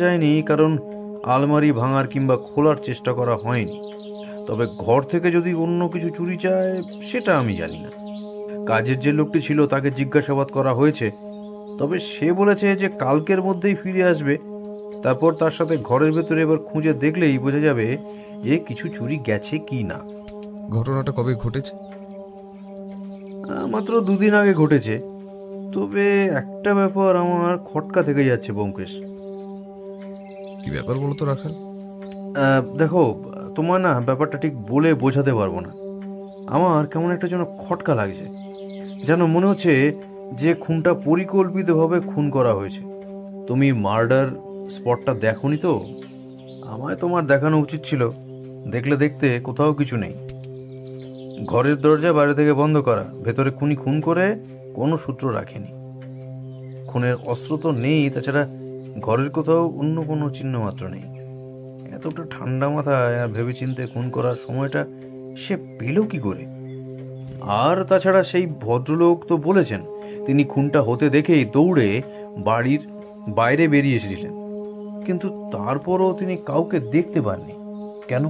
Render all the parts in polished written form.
যায়নি, কারণ আলমারি ভাঙার কিংবা খোলার চেষ্টা করা হয়নি। তবে ঘর থেকে যদি অন্য কিছু চুরি যায় সেটা আমি জানি না। কাজের যে লোকটি ছিল তাকে জিজ্ঞাসাবাদ করা হয়েছে, তবে সে বলেছে যে কালকের মধ্যেই ফিরে আসবে। তারপর তার সাথে ঘরের ভেতরে এবার খুঁজে দেখলেই বোঝা যাবে যে কিছু চুরি গেছে কি না। ঘটনাটা কবে ঘটেছে? মাত্র 2 দিন আগে ঘটেছে। তবে একটা ব্যাপার আমার খটকা থেকে যাচ্ছে ব্যোমকেশ। কি ব্যাপার বলো তো রাখাল? দেখো, তোমার না ব্যাপারটা ঠিক বলে বোঝাতে পারবো না। আমার কেমন একটা যেন খটকা লাগছে, যেন মনে হচ্ছে যে খুনটা পরিকল্পিতভাবে খুন করা হয়েছে। তুমি মার্ডার স্পটটা দেখোনি তো? আমায় তোমার দেখানো উচিত ছিল। দেখলে দেখতে কোথাও কিছু নেই। ঘরের দরজা বাইরে থেকে বন্ধ করা, ভেতরে খুনি খুন করে কোনো সূত্র রাখেনি। খুনের অস্ত্র তো নেই, তাছাড়া ঘরের কোথাও অন্য কোনো চিহ্ন মাত্র নেই। এতটা ঠান্ডা মাথায় আর ভেবেচিন্তে খুন করার সময়টা সে পেল কি করে? আর তাছাড়া সেই ভদ্রলোক তো বলেছেন তিনি খুনটা হতে দেখেই দৌড়ে বাড়ির বাইরে বেরিয়ে এসেছিলেন, কিন্তু তারপরও তিনি কাউকে দেখতে পাননি। কেন?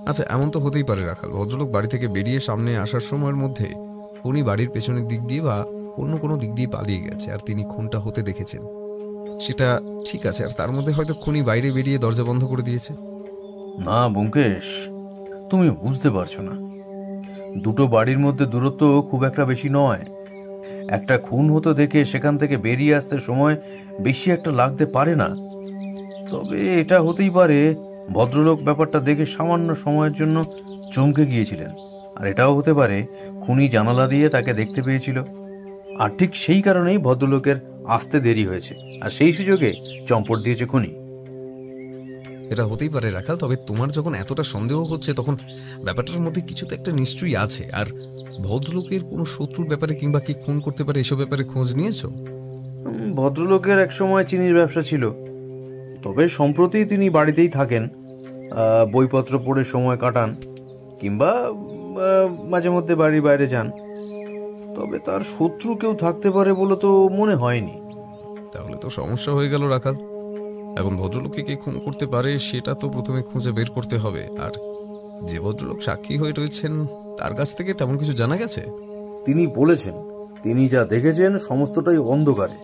আচ্ছা, এমন তো হতেই পারে রাখাল, ভদ্রলোক বাড়ি থেকে বেরিয়ে সামনে আসার সময়ের মধ্যে উনি বাড়ির পেছনের দিক দিয়ে বা অন্য কোনো দিক দিয়ে পালিয়ে গেছে আর তিনি খুনটা হতে দেখেছেন, সেটা ঠিক আছে। আর তার মধ্যে হয়তো খুনি বাইরে বেরিয়ে দরজা বন্ধ করে দিয়েছে। না ব্যোমকেশ, তুমি বুঝতে পারছো না। দুটো বাড়ির মধ্যে দূরত্ব খুব একটা বেশি নয়। একটা খুন হতে দেখে সেখান থেকে বেরিয়ে আসতে সময় বেশি একটা লাগতে পারে না। তবে এটা হতেই পারে ভদ্রলোক ব্যাপারটা দেখে সামান্য সময়ের জন্য চমকে গিয়েছিলেন, আর এটাও হতে পারে খুনি জানালা দিয়ে তাকে দেখতে পেয়েছিল, আর ঠিক সেই কারণেই ভদ্রলোকের আসতে দেরি হয়েছে, আর সেই সুযোগে চম্পট দিয়েছে খুনি। এটা হতেই পারে রাখাল, তবে তোমার যখন এতটা সন্দেহ হচ্ছে তখন ব্যাপারটার মধ্যে কিছু তো একটা নিশ্চয়ই আছে। আর ভদ্রলোকের কোনো শত্রুর ব্যাপারে কিংবা কি খুন করতে পারে এসব ব্যাপারে খোঁজ নিয়েছো? ভদ্রলোকের একসময় চিনির ব্যবসা ছিল, তবে সম্প্রতি তিনি বাড়িতেই থাকেন, বইপত্র পড়ে সময় কাটান, কিংবা মাঝে মধ্যে বাড়ির বাইরে যান। তবে তার শত্রু কেউ থাকতে পারে বলে তো মনে হয়নি। তাহলে তো সমস্যা হয়ে গেল রাখাল। এখন ভদ্রলোককে কে খুন করতে পারে সেটা তো প্রথমে খুঁজে বের করতে হবে। আর যে ভদ্রলোক সাক্ষী হয়ে রয়েছেন তার কাছ থেকে তেমন কিছু জানা গেছে? তিনি বলেছেন তিনি যা দেখেছেন সমস্তটাই অন্ধকারে।